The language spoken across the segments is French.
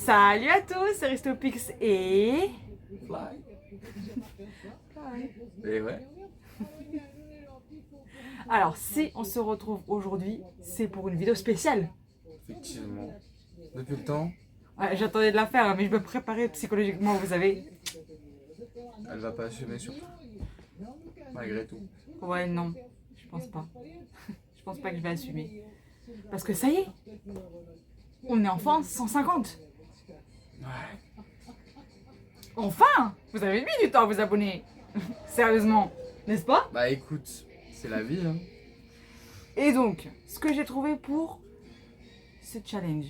Salut à tous, c'est Ristopix et... Fly. Et ouais. Alors, si on se retrouve aujourd'hui, c'est pour une vidéo spéciale. Effectivement. Depuis le temps, Ouais, j'attendais de la faire, mais je me préparais psychologiquement, vous savez. elle va pas assumer surtout. Malgré tout. Ouais, non, je pense pas. Je pense pas que je vais assumer. Parce que ça y est, on est enfin 150. Ouais. Enfin, vous avez mis du temps à vous abonner. Sérieusement, n'est-ce pas? Bah écoute, c'est la vie hein. Et donc, ce que j'ai trouvé pour ce challenge,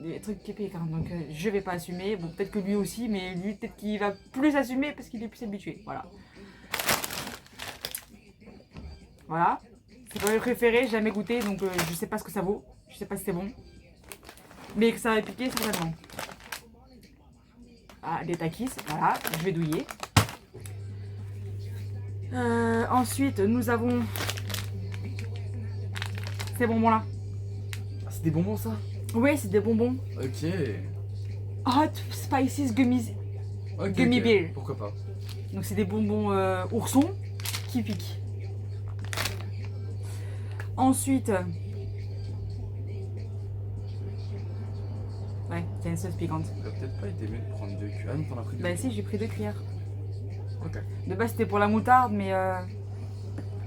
des trucs épiques, hein, donc je vais pas assumer. Bon, peut-être que lui aussi, mais lui, peut-être qu'il va plus assumer parce qu'il est plus habitué. Voilà. Voilà. C'est pas mes préférés, j'ai jamais goûté, donc je sais pas ce que ça vaut. Je sais pas si c'est bon. Mais que ça va piquer, certainement. Ah, des takis, voilà, je vais douiller. Ensuite, nous avons ces bonbons-là. Ah, c'est des bonbons ça? Oui, c'est des bonbons. Ok. Hot Spices Gummies. Ok, Gummy ok. bear. Pourquoi pas? Donc c'est des bonbons oursons qui piquent. Ensuite, ouais, c'est une sauce piquante. Ça aurait peut-être pas été mieux de prendre 2 cuillères. Ah non, t'en as pris 2. Bah si, j'ai pris 2 cuillères. Ok. De base c'était pour la moutarde, mais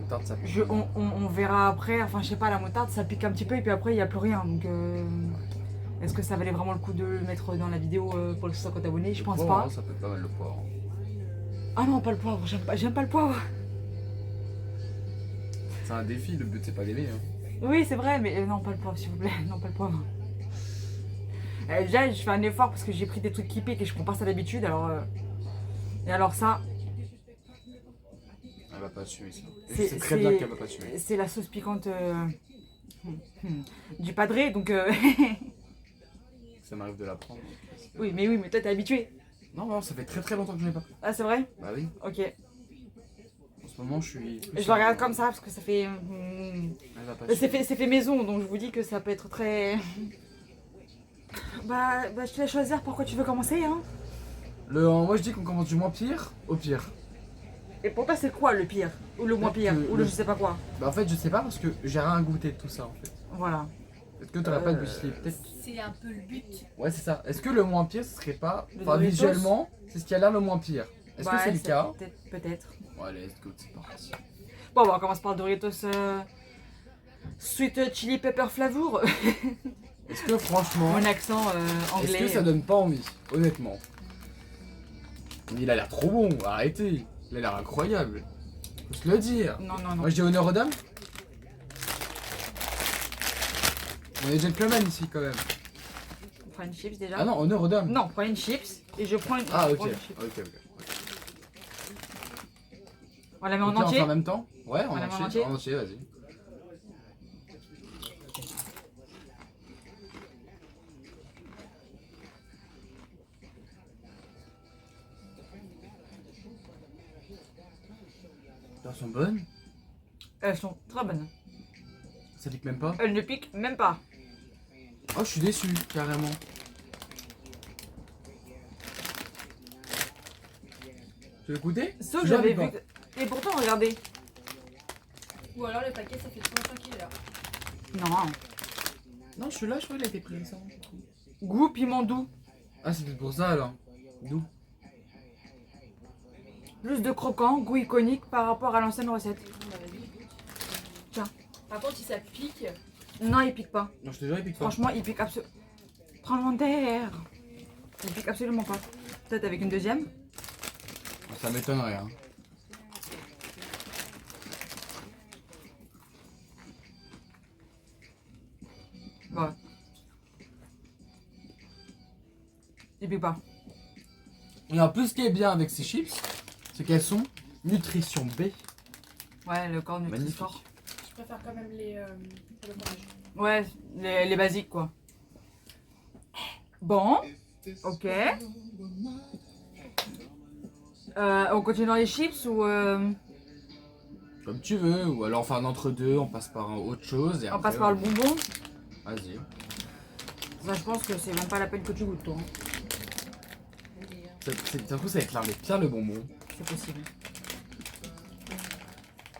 Moutarde, ça pique. on verra après. Enfin, je sais pas, la moutarde ça pique un petit peu et puis après il n'y a plus rien. Donc est-ce que ça valait vraiment le coup de le mettre dans la vidéo pour le 150 abonnés? Je Le pense poivre, pas. hein, ça peut être pas mal le poivre. Ah non, pas le poivre, j'aime pas le poivre. C'est un défi, le but c'est pas d'aimer hein. Oui, c'est vrai, mais non, pas le poivre, s'il vous plaît. Non, pas le poivre. Déjà, je fais un effort parce que j'ai pris des trucs qui piquent et je prends pas ça d'habitude. Alors, et alors ça, Elle va pas assumer ça. Et C'est- je sais très bien c'est- qu'elle va pas assumer. c'est la sauce piquante du padré, donc Ça m'arrive de la prendre. oui, mais toi t'es habitué. Non, non, ça fait très longtemps que je n'ai pas pris. Ah, c'est vrai? Bah oui. Ok. En ce moment, je suis. Je le regarde comme ça parce que ça fait. Elle va pas C'est fait maison, donc je vous dis que ça peut être très. Bah, je te laisse choisir pourquoi tu veux commencer, hein. Moi je dis qu'on commence du moins pire au pire. Et pour toi, c'est quoi le pire? Ou le moins pire? Ou le je sais pas quoi? Bah en fait je sais pas parce que j'ai rien goûté de tout ça en fait. Voilà. Est-ce que t'aurais pas de bustier peut-être? C'est un peu le but. Ouais c'est ça. Est-ce que le moins pire ce serait pas. Le Enfin Doritos visuellement, c'est ce qui a l'air le moins pire. Est-ce que Ouais, c'est le cas? Peut-être. Ouais allez, let's go, c'est parti. Bon, bah, on commence par le Doritos Sweet Chili Pepper Flavour. Est-ce que franchement. Mon accent anglais. Est-ce que ça donne pas envie, honnêtement? Mais il a l'air trop bon, arrêtez. Il a l'air incroyable. Faut se le dire. Non, non, non. Moi je dis honneur aux dames. On est gentlemen ici quand même. On prend une chips déjà. Ah non, honneur aux dames. Non, on prend une chips et je prends une. Ah je ok, prends une chips. ok. On la met en Ok, on entier. fait en même temps? Ouais, On la met en entier. en entier, vas-y. Elles sont bonnes? Elles sont très bonnes. Ça pique même pas? Elles ne piquent même pas. Oh, je suis déçu, carrément. Tu veux goûter? Sauf Tu j'avais l'aimes vu. pas? Et pourtant, regardez. Ou alors le paquet ça fait 35 qu'il est là. Non. Non, celui-là, je crois qu'il a été pris récemment. Goût piment doux. Ah, c'est peut-être pour ça alors. D'où? Plus de croquant, goût iconique par rapport à l'ancienne recette. Bah, vas-y, écoute. Tiens. Par contre si ça pique, Non, il pique pas. Non, je te jure, il pique pas. Franchement, il pique absolument. Prends le d'air. Il pique absolument pas. Peut-être avec une deuxième. Ça m'étonnerait, hein. Ouais. Il pique pas. Et en plus, ce qui est bien avec ces chips, c'est qu'elles sont nutrition B. Ouais, le corps Magnifique. Nutri-Score. je préfère quand même les pour le fromage. Ouais, les basiques quoi. Bon, ok. On continue dans les chips ou Comme tu veux, ou alors enfin un entre deux, on passe par autre chose et on après, passe par le bonbon? Vas-y. Bah, je pense que c'est même pas la peine que tu goûtes, toi. Hein. Ça trouve, ça va être l'un des pires, le bonbon. C'est possible.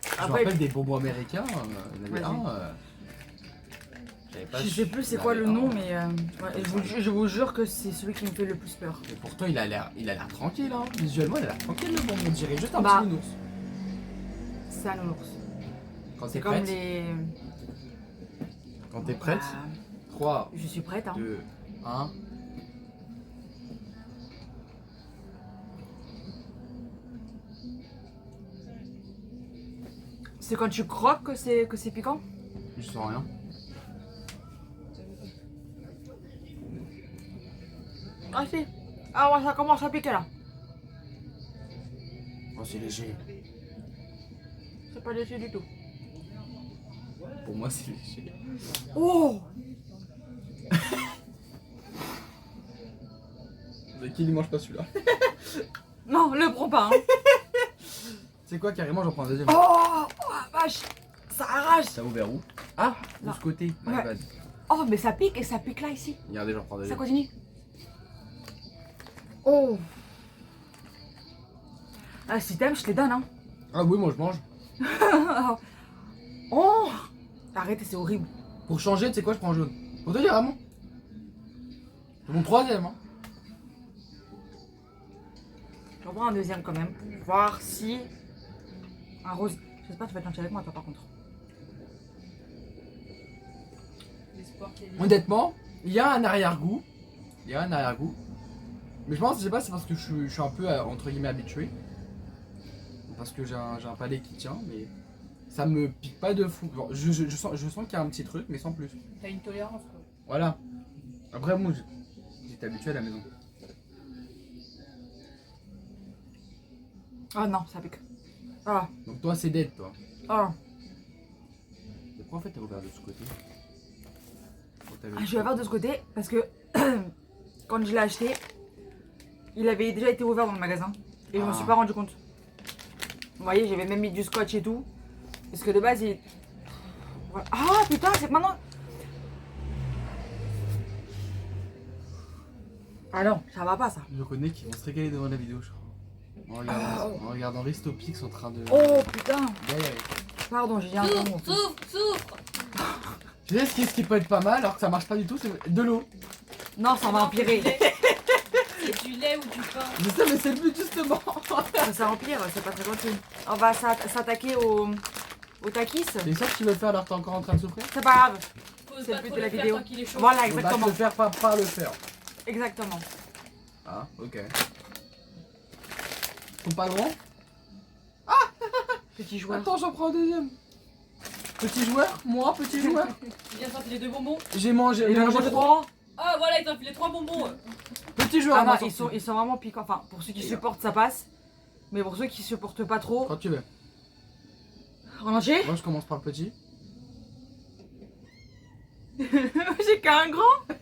Je me Après, rappelle des bonbons américains. Il y en avait Vas-y. un. J'avais pas je sais plus c'est quoi le nom, mais ouais, et je vous jure que c'est celui qui me fait le plus peur. Et pourtant, il a l'air tranquille, hein. Visuellement, il a l'air tranquille, le bonbon. On dirait juste un Bah, petit nounours. C'est un nounours. Quand C'est t'es comme prête, les. quand t'es prête, Bah, 3, je suis prête, hein. 2, 1. C'est quand tu croques que c'est piquant? Je sens rien. Ah si. Ah ouais, ça commence à piquer là. Oh, c'est léger. C'est pas léger du tout. Pour moi, c'est léger. Oh! Mais qui ne mange pas celui-là? Non, le prends pas, hein. C'est quoi, carrément, j'en prends un deuxième. Oh, oh la vache! Ça arrache! Ça ouvert où? Ah, de Là. ce côté. My Ouais. bad. Oh, mais ça pique et ça pique là ici. Regardez, j'en prends un Ça deuxième. continue. Oh! Ah, si t'aimes, je te les donne, hein. Ah oui, moi je mange. Oh! Arrêtez, c'est horrible. Pour changer, tu sais quoi, je prends jaune. Pour te dire vraiment. C'est mon troisième, hein. J'en prends un deuxième quand même. Pour voir si. Un rose. J'espère que tu vas te gentil avec moi, toi, par contre. L'espoir qu'il y ait des- Honnêtement, il y a un arrière-goût. Il y a un arrière-goût. Mais je pense, je sais pas, c'est parce que je suis un peu, entre guillemets, habitué. Parce que j'ai un palais qui tient, mais ça me pique pas de fou. Genre, je sens qu'il y a un petit truc, mais sans plus. T'as une tolérance quoi. Voilà. Après, moi, j'étais habitué à la maison. Oh non, ça pique. Ah, Donc toi, c'est dead, toi. ah. Mais pourquoi en fait t'as ouvert de ce côté? Je vais avoir de ce côté parce que quand je l'ai acheté, il avait déjà été ouvert dans le magasin et je m'en suis pas rendu compte. Vous voyez, j'avais même mis du scotch et tout. Parce que de base, il. Voilà. Ah putain, c'est que maintenant. Ah non, ça va pas ça. Je connais qui vont se régaler devant la vidéo, je crois. En regardant Ristopix en train de. Oh putain, galérer. pardon, j'ai dit un gros mot. Souffre, souffre. Tu sais ce qui peut être pas mal alors que ça marche pas du tout, c'est de l'eau. Non, ça va empirer. C'est du lait ou du pain. Je sais, mais c'est le but justement. Ça empire, c'est pas très gentil. On va s'attaquer au takis. C'est ça que tu veux faire alors que t'es encore en train de souffrir? C'est pas grave. Pose C'est pas le but trop de la le faire vidéo. tant qu'il est chaud. Voilà, On va exactement. te le faire pas le faire. Exactement. Ah, ok. Ton pas grand? Petit joueur. Attends, j'en prends un deuxième. Petit joueur? Moi, petit joueur? Tu viens de sortir les deux bonbons. J'ai mangé, Et j'ai mangé le trois. Ah voilà, il t'a filé 3 bonbons. Petit joueur, Ah non, moi, ils sont vraiment piquants. Enfin, pour ceux qui Et supportent, ça passe. Mais pour ceux qui supportent pas trop, Quand tu veux. en entier. Moi, je commence par le petit. J'ai qu'un grand.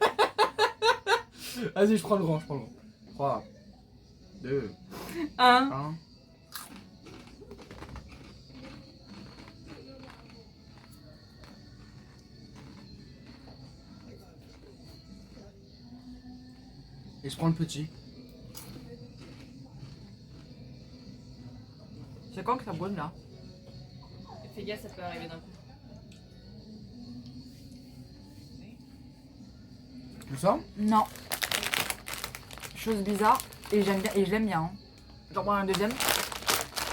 Vas-y, je prends le grand, 3, 2, Un. 1. Et je prends le petit. C'est quand que ça brûle là? Fais gaffe, ça peut arriver d'un coup. Tu sens? Non. Chose bizarre. Et j'aime bien. Et je l'aime bien. Hein. J'en prends un deuxième.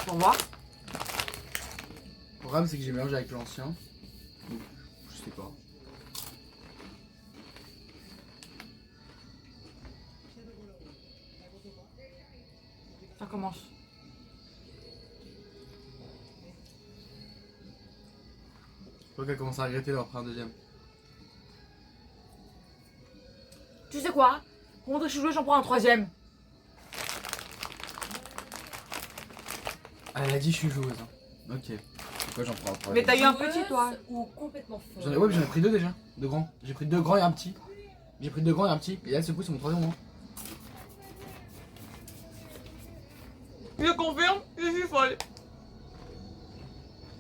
Pour voir. Le problème, c'est que j'ai mélangé avec l'ancien. Donc, je sais pas. Ça commence. Je crois qu'elle commence à regretter d'avoir pris un deuxième. Tu sais quoi? Pour montrer que je suis jouée, j'en prends un troisième. Ah, elle a dit je suis joueuse. Hein. Ok. Pourquoi j'en prends un troisième? Mais t'as eu un Joueuse petit toi. Ou complètement folle. Ouais, mais j'en ai pris deux déjà. Deux grands. J'ai pris deux grands et un petit. J'ai pris deux grands et un petit. Et là, ce coup, c'est mon troisième moment. Je confirme, je suis folle.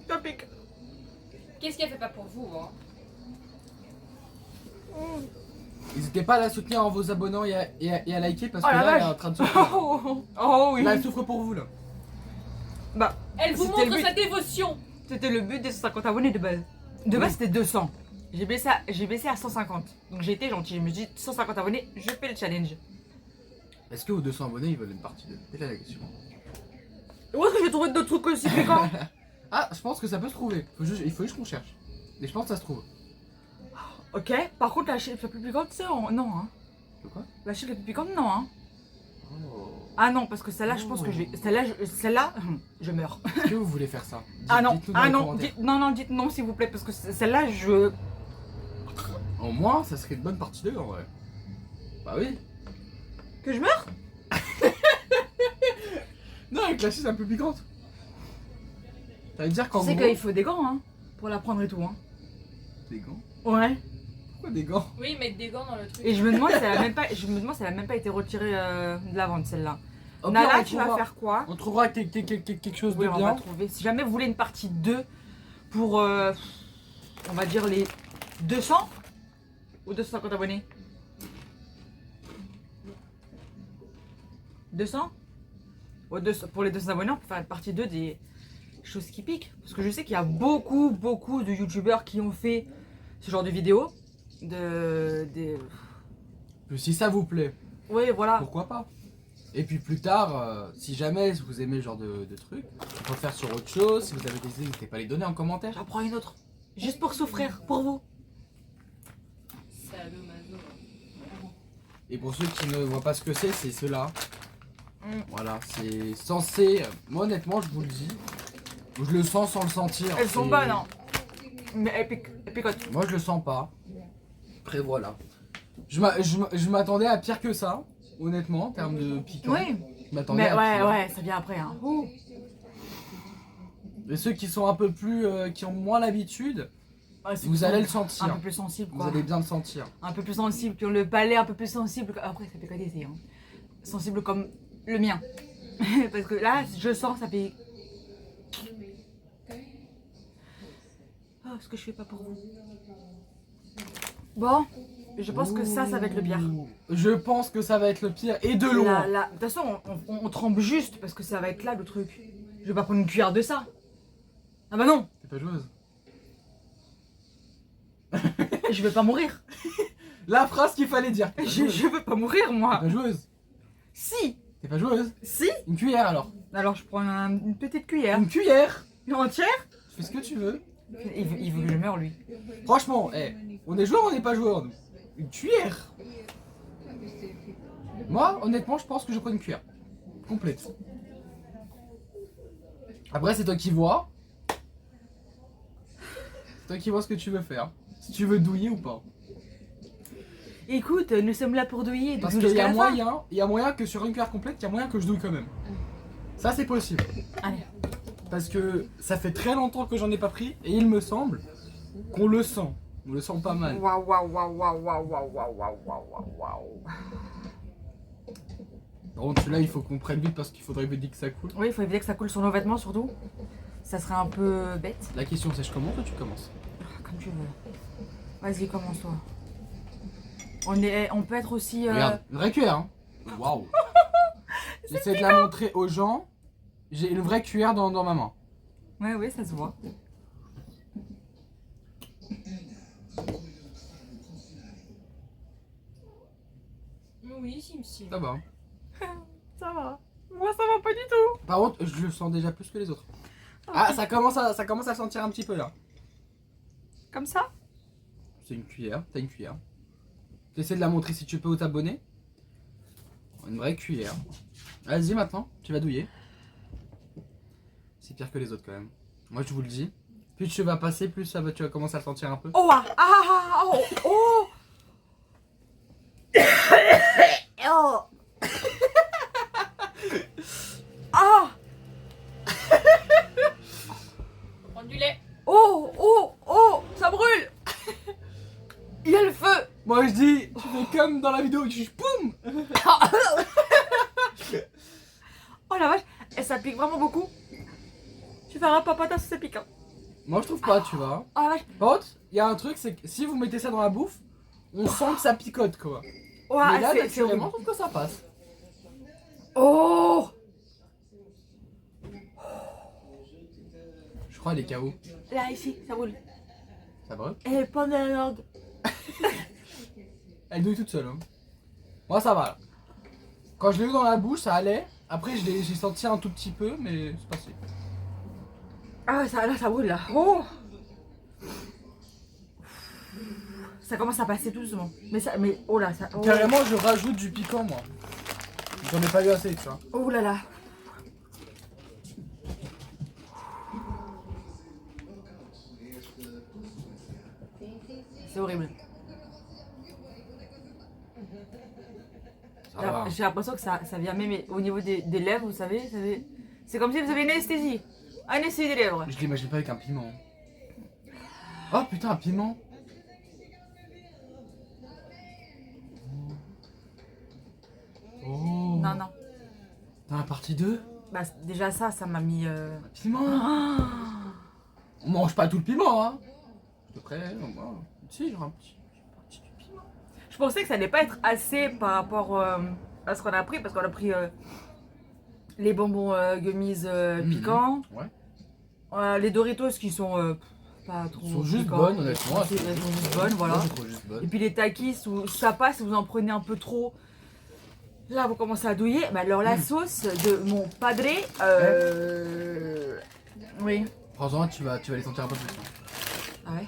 Ça pique. Qu'est-ce qu'elle fait pas pour vous hein? N'hésitez pas à la soutenir en vous abonnant et à liker parce Oh que la là, elle est vache. en train de souffrir. Oh oui. Là, elle souffre pour vous là. Bah, Elle vous C'était le montre but. sa dévotion. c'était le but des 150 abonnés de base. De base, c'était 200. J'ai baissé à 150. Donc j'ai été gentil. Je me dis 150 abonnés, je fais le challenge. Est-ce que aux 200 abonnés, ils veulent une partie 2? C'est là la question. Où est-ce que j'ai trouvé d'autres trucs aussi fréquents? Ah, je pense que ça peut se trouver. Il faut juste qu'on cherche. Et je pense que ça se trouve. Ok. Par contre, la chip la plus piquante, c'est non. Hein. De quoi? La chip la plus piquante, non. Hein. Oh. Ah non, parce que celle-là, je pense que je vais. Celle-là, je meurs. Est-ce que vous voulez faire ça? Ah non, Dites-nous dans ah les non, commentaires. non, dites non s'il vous plaît, parce que celle-là, je. Au moins, ça serait une bonne partie 2 en vrai. Bah oui. Que je meurs? Non, avec la chise un peu piquante. Ça veut dire qu'en Tu sais gros... qu'il faut des gants, hein, pour la prendre et tout, hein. Des gants? Ouais. Pourquoi des gants? Oui, mettre des gants dans le truc. Et je me demande si elle a même pas, si elle a même pas été retirée de la vente, celle-là. Au pire, Nala, on tu vas trouvera- faire quoi? On trouvera quelque chose Oui, de on va bien. trouver. Si jamais vous voulez une partie 2 pour, on va dire les 200 ou 250 abonnés? 200? Pour les 200 abonnés, on peut faire une partie 2 des choses qui piquent. Parce que je sais qu'il y a beaucoup de youtubeurs qui ont fait ce genre de vidéos. Si ça vous plaît, Oui, voilà. pourquoi pas? Et puis plus tard, si jamais vous aimez ce genre de trucs, on peut faire sur autre chose. Si vous avez des idées, n'hésitez pas à les donner en commentaire. J'en prends une autre. Juste pour souffrir, pour vous. Sadomaso. Et pour ceux qui ne voient pas ce que c'est ceux-là. Mm. Voilà, c'est censé... Moi honnêtement, je vous le dis, je le sens sans le sentir. Elles sont C'est- bonnes, hein. Mais elles picotent. Moi je le sens pas. Après voilà. Je m'attendais à pire que ça, honnêtement, en termes de piquant. Oui. Je m'attendais Mais à pire. ouais, ça vient après, hein. Ouh. Et ceux qui sont un peu plus... qui ont moins l'habitude, Ouais, c'est vous plus allez le un sentir. peu plus sensible, Vous quoi. allez bien le sentir. Un peu plus sensible, qui ont le palais un peu plus sensible. Après, ça picote ici, hein. Sensible comme le mien. Parce que là, je sens, ça pique. Oh, ce que je fais pas pour vous. Bon, je pense que ça va être le pire. Ouh. Je pense que ça va être le pire et de loin. De toute façon, on trempe juste parce que ça va être là le truc. Je vais pas prendre une cuillère de ça. Ah bah non, T'es pas joueuse. je vais pas mourir. La phrase qu'il fallait dire. T'es pas joueuse. Je veux pas mourir, T'es moi. pas joueuse. Si, T'es pas joueuse. si. Une cuillère alors. Alors je prends une petite cuillère. Une cuillère. Une entière. Tu fais ce que tu veux. Il veut que je meure, lui. Franchement, on est joueur ou on n'est pas joueur nous? Une cuillère. Moi, honnêtement, je pense que je prends une cuillère. Complète. Après, c'est toi qui vois. C'est toi qui vois ce que tu veux faire. Si tu veux douiller ou pas. Écoute, nous sommes là pour douiller. Parce donc qu'il y jusqu'à a la fin. moyen que sur une cuillère complète, il y a moyen que je douille quand même. Ça, c'est possible. Allez. Parce que ça fait très longtemps que j'en ai pas pris et il me semble qu'on le sent. On le sent pas mal. Waouh, waouh, waouh, waouh, waouh, waouh, waouh, waouh, waouh, waouh. Par contre, celui-là, il faut qu'on prenne vite parce qu'il faudrait éviter que ça coule. Oui, il faut éviter que ça coule sur nos vêtements, surtout. Ça serait un peu bête. La question, c'est je commence ou tu commences? Comme tu veux. Vas-y, commence-toi. On peut être aussi. Regarde, une vraie cuillère. Hein. Waouh. J'essaie de la montrer aux gens. J'ai une vraie cuillère dans ma main. Ouais, oui, ça se voit. Oui, si. Ça va. Ça va. Moi, ça va pas du tout. Par contre, je le sens déjà plus que les autres. Ah, ça commence à sentir un petit peu là. Comme ça. C'est une cuillère, t'as une cuillère. J'essaie de la montrer si tu peux aux abonnés. Une vraie cuillère. Vas-y maintenant, tu vas douiller. C'est pire que les autres quand même. Moi je vous le dis. Plus tu vas passer, plus tu vas commencer à le sentir un peu. Oh, oh, oh. Oh. Ah. Prendre du lait. Oh, ça brûle. Il y a le feu. Moi je dis, tu fais comme dans la vidéo, tu poum. Oh la vache, et ça pique vraiment beaucoup. Tu fais un papata si c'est piquant. Moi je trouve pas, tu vois. Oh la vache. Par contre, il y a un truc, c'est que si vous mettez ça dans la bouffe, on sent que ça picote quoi. Ouais, Mais là, c'est naturellement, horrible. je trouve que ça passe. Oh, Je crois elle est KO. là, ici, ça roule. Ça va? Elle prend de la langue. Elle douille toute seule. Hein. Moi ça va. Là. Quand je l'ai eu dans la bouche, ça allait. Après, j'ai senti un tout petit peu, mais c'est passé. Ah, ça, là, ça roule, là. Oh, ça commence à passer tout doucement. Mais oh là, ça. Oh, Carrément, je rajoute du piquant, moi. J'en ai pas eu assez, tu vois. oh là là. C'est horrible. Ça va. J'ai l'impression que ça vient même au niveau des lèvres, vous savez. C'est comme si vous avez une anesthésie. Anesthésie des lèvres. Je l'imagine pas avec un piment. Oh putain, un piment. Oh. Non, non. Dans la partie 2, Bah, déjà ça m'a mis. un piment. Ah. On mange pas tout le piment, hein. Je te près, si, genre un petit partie du piment. Je pensais que ça allait pas être assez par rapport à ce qu'on a pris, parce qu'on a pris les bonbons gummies piquants, les Doritos qui sont pas trop. Ils sont juste piquants. bonnes, honnêtement. Elles sont juste bonnes, voilà. Moi, je trouve juste bonnes. Et puis les takis où ça passe, vous en prenez un peu trop. Là, vous commencez à douiller. Bah, alors, la sauce de mon padre. Oui. Prends-en, tu vas les sentir un peu plus. Hein. Ah ouais.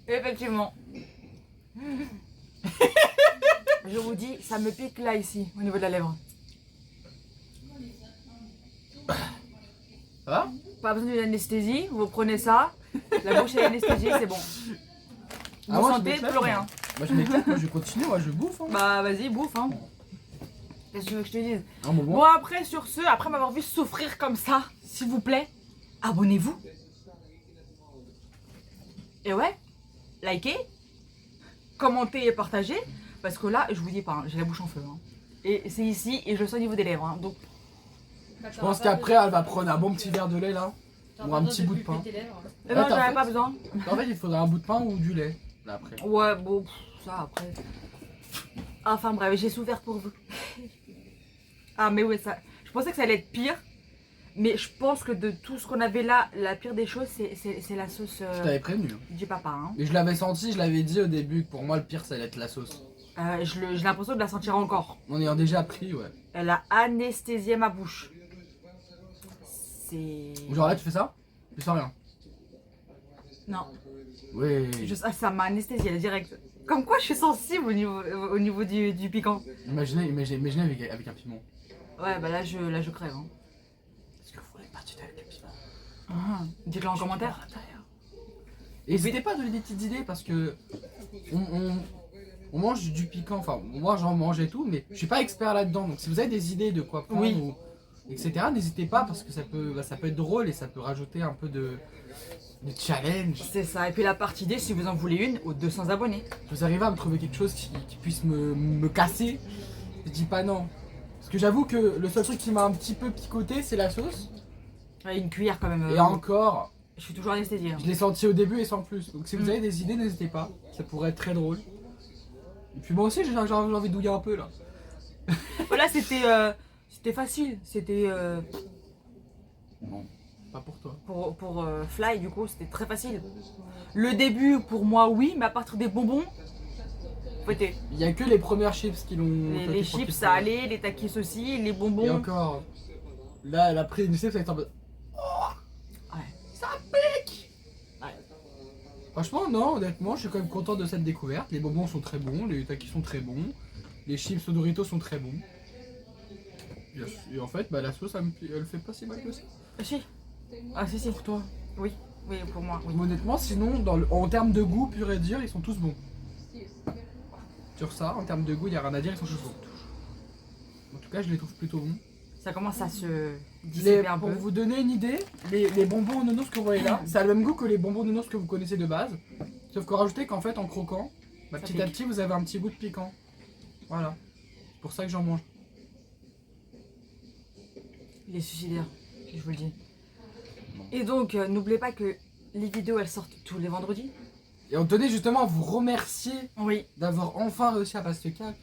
Effectivement. Je vous dis, ça me pique là, ici, au niveau de la lèvre. Ça va? Pas besoin d'une anesthésie, vous prenez ça, la bouche est anesthésiée, c'est bon. Vous Ah, moi, je sentez m'éclate, plus rien. Moi je m'éclate, moi je continue, moi je bouffe. Hein. Bah vas-y, bouffe hein. Qu'est-ce que tu veux que je te dise? Un moment. Bon après sur ce, après m'avoir vu souffrir comme ça, s'il vous plaît, abonnez-vous. Et ouais, likez, commentez et partagez. Parce que là, je vous dis pas, hein, j'ai la bouche en feu. Hein. Et c'est ici et je le sens au niveau des lèvres. Hein, donc Je pense qu'après elle va prendre un bon petit verre de lait là. Ou un petit bout de pain. non, Attends, j'en en avais fait- pas besoin. En fait, il faudra un bout de pain ou du lait. Là après. Ouais, bon, ça après. Enfin bref, j'ai souffert pour vous. Ah mais ouais, ça. Je pensais que ça allait être pire. Mais je pense que de tout ce qu'on avait là, la pire des choses, c'est la sauce Je t'avais prévenu. Hein. du papa. Hein. Mais je l'avais senti, je l'avais dit au début que pour moi le pire ça allait être la sauce. J'ai l'impression de la sentir encore. En ayant déjà pris, ouais. Elle a anesthésié ma bouche. C'est. Genre là tu fais ça, tu sens rien. Non, Oui. ça m'a anesthésié direct. Comme quoi je suis sensible au niveau du piquant. Imaginez avec un piment. Ouais, bah là je crève. Hein. Est-ce que vous voulez partir avec un piment? Dites-le en commentaire. Et n'hésitez pas à donner des petites idées parce que on mange du piquant, enfin moi j'en mange et tout, mais je suis pas expert là-dedans. Donc si vous avez des idées de quoi prendre Oui. ou etc. N'hésitez pas parce que ça peut être drôle et ça peut rajouter un peu de challenge. C'est ça. Et puis la partie D, si vous en voulez une, aux 200 abonnés. Si vous arrivez à me trouver quelque chose qui puisse me casser, je dis pas non. Parce que j'avoue que le seul truc qui m'a un petit peu picoté c'est la sauce. Ouais, une cuillère quand même. Et encore, Je suis toujours anesthésiée. Hein. je l'ai senti au début et sans plus. Donc si vous Mm. avez des idées, n'hésitez pas. Ça pourrait être très drôle. Et puis moi aussi j'ai envie de douiller un peu là. Voilà, c'était facile. C'était Bon, pas pour toi. pour Fly, du coup, c'était très facile. Le début, pour moi, oui, mais à partir des bonbons, fouetté. Il y a que les premières chips qui l'ont. Les chips, ça allait, les takis aussi, les bonbons. Et encore, là, elle a pris une chips, elle est en mode. Ouais. Ça pique. Ouais. Franchement, non, honnêtement, je suis quand même content de cette découverte. Les bonbons sont très bons, les takis sont très bons, les chips au Doritos sont très bons. Et en fait, bah, la sauce, elle fait pas si mal que ça. Ah, si. Ah, si, si. Pour toi. Oui, oui, pour moi, oui. Honnêtement, sinon, en termes de goût, pur et dur, ils sont tous bons. Sur ça, en termes de goût, il n'y a rien à dire, ils sont tous bons. En tout cas, je les trouve plutôt bons. Ça commence à se dissiper un Pour peu. vous donner une idée, les bonbons nounours que vous voyez là, ça a le même goût que les bonbons nounours que vous connaissez de base. Sauf qu'on rajoutait qu'en fait, en croquant, Bah, Ça petit à pique. petit, vous avez un petit goût de piquant. Voilà. C'est pour ça que j'en mange. Il est suicidaire, je vous le dis. Non. Et donc, n'oubliez pas que les vidéos, elles sortent tous les vendredis. Et on tenait justement à vous remercier Oui. d'avoir enfin réussi à passer ce cap,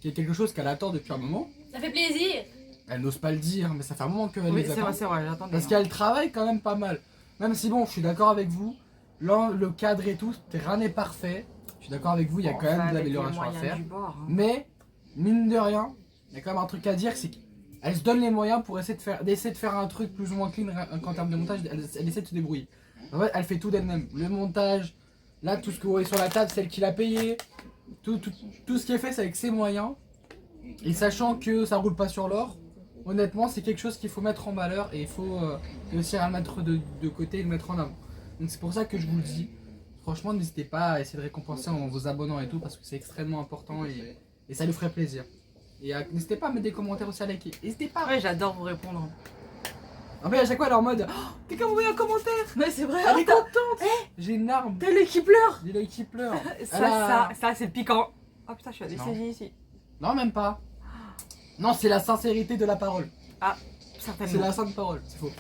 qui est quelque chose qu'elle attend depuis un moment. Ça fait plaisir. Elle n'ose pas le dire, mais ça fait un moment qu'elle Oui, les c'est attend. vrai, j'attendais. Parce hein. qu'elle travaille quand même pas mal. Même si bon, je suis d'accord avec vous, là, le cadre et tout, rien n'est parfait. Je suis d'accord avec vous, il y a Bon, quand même enfin, de avec les l'amélioration à moyens faire. du bord, hein. Mais, mine de rien, il y a quand même un truc à dire, c'est qu'elle se donne les moyens pour essayer de faire un truc plus ou moins clean qu'en termes de montage, elle essaie de se débrouiller. En fait, elle fait tout d'elle-même. Le montage, là, tout ce que vous voyez sur la table, c'est elle qui l'a payé. Tout ce qui est fait, c'est avec ses moyens. Et sachant que ça roule pas sur l'or, honnêtement, c'est quelque chose qu'il faut mettre en valeur et il faut réussir à le mettre de côté et le mettre en avant. Donc c'est pour ça que je vous le dis. Franchement, n'hésitez pas à essayer de récompenser en vous abonnant et tout parce que c'est extrêmement important et ça lui ferait plaisir. Et n'hésitez pas à mettre des commentaires aussi à liker. N'hésitez pas. Ouais, j'adore vous répondre. En fait, à chaque fois, elle est en mode oh, quelqu'un m'a mis un commentaire. Mais c'est vrai, Elle est contente. J'ai une larme. t'as l'œil qui pleure. J'ai l'œil qui pleure. Ça, c'est piquant. Oh putain, je suis anesthésiée ici. Non, même pas. Non, c'est la sincérité de la parole. C'est Certainement. la sainte parole, c'est faux.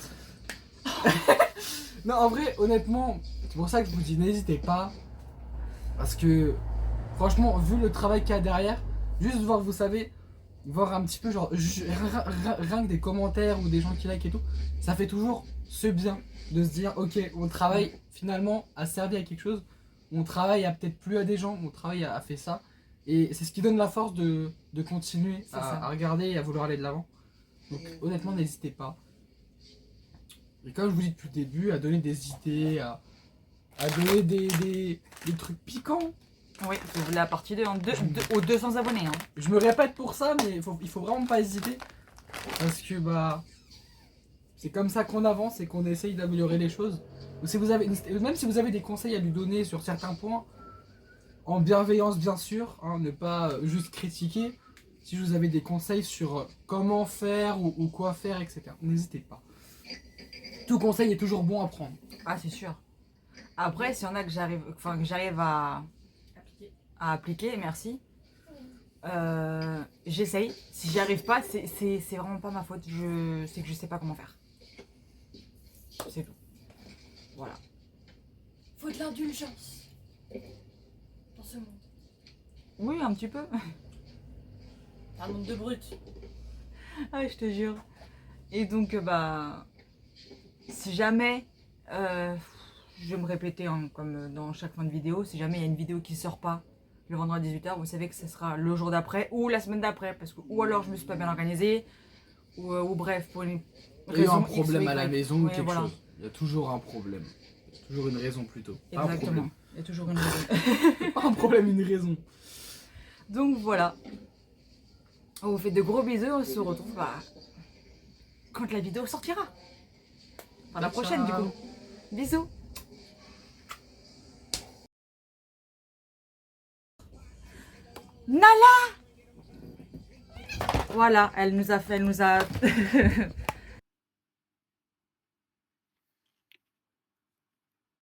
Non, en vrai, honnêtement, c'est pour ça que je vous dis, n'hésitez pas. Parce que, franchement, vu le travail qu'il y a derrière, juste voir, vous savez, voir un petit peu, genre, rien que des commentaires ou des gens qui like et tout, ça fait toujours ce bien de se dire, ok, mon travail, finalement, a servi à quelque chose. Mon travail a peut-être plu à des gens, mon travail a fait ça. Et c'est ce qui donne la force de continuer C'est ça. à regarder et à vouloir aller de l'avant. Donc honnêtement, n'hésitez pas. Et comme je vous dis depuis le début, à donner des idées, à donner des trucs piquants. Oui, c'est la partie 2 aux 200 abonnés. Hein. Je me répète pour ça, mais il faut vraiment pas hésiter. Parce que bah c'est comme ça qu'on avance et qu'on essaye d'améliorer les choses. Donc, si vous avez, même si vous avez des conseils à lui donner sur certains points, en bienveillance bien sûr, hein, ne pas juste critiquer. Si vous avez des conseils sur comment faire ou quoi faire, etc. N'hésitez pas. Tout conseil est toujours bon à prendre. Ah, c'est sûr. Après, s'il y en a que j'arrive à appliquer, merci. J'essaye. Si j'y arrive pas, c'est vraiment pas ma faute. C'est que je sais pas comment faire. C'est tout. Voilà. Faut de l'indulgence. Dans ce monde. Oui, un petit peu. C'est un monde de brutes. Ah, je te jure. Et donc, si jamais, je vais me répéter hein, comme dans chaque fin de vidéo, si jamais il y a une vidéo qui sort pas le vendredi à 18h, vous savez que ce sera le jour d'après ou la semaine d'après, parce que ou alors je me suis pas bien organisée, ou bref, pour une Il y a eu un raison X ou problème à la Y. maison ou Ouais, quelque voilà. chose. Il y a toujours un problème. Il y a toujours une raison plutôt. Pas un Exactement. problème. Il y a toujours une raison. Pas un problème, une raison. Donc voilà. On vous fait de gros bisous, on se retrouve quand la vidéo sortira. Enfin, la prochaine du coup. Bisous. Nala. Voilà, elle nous a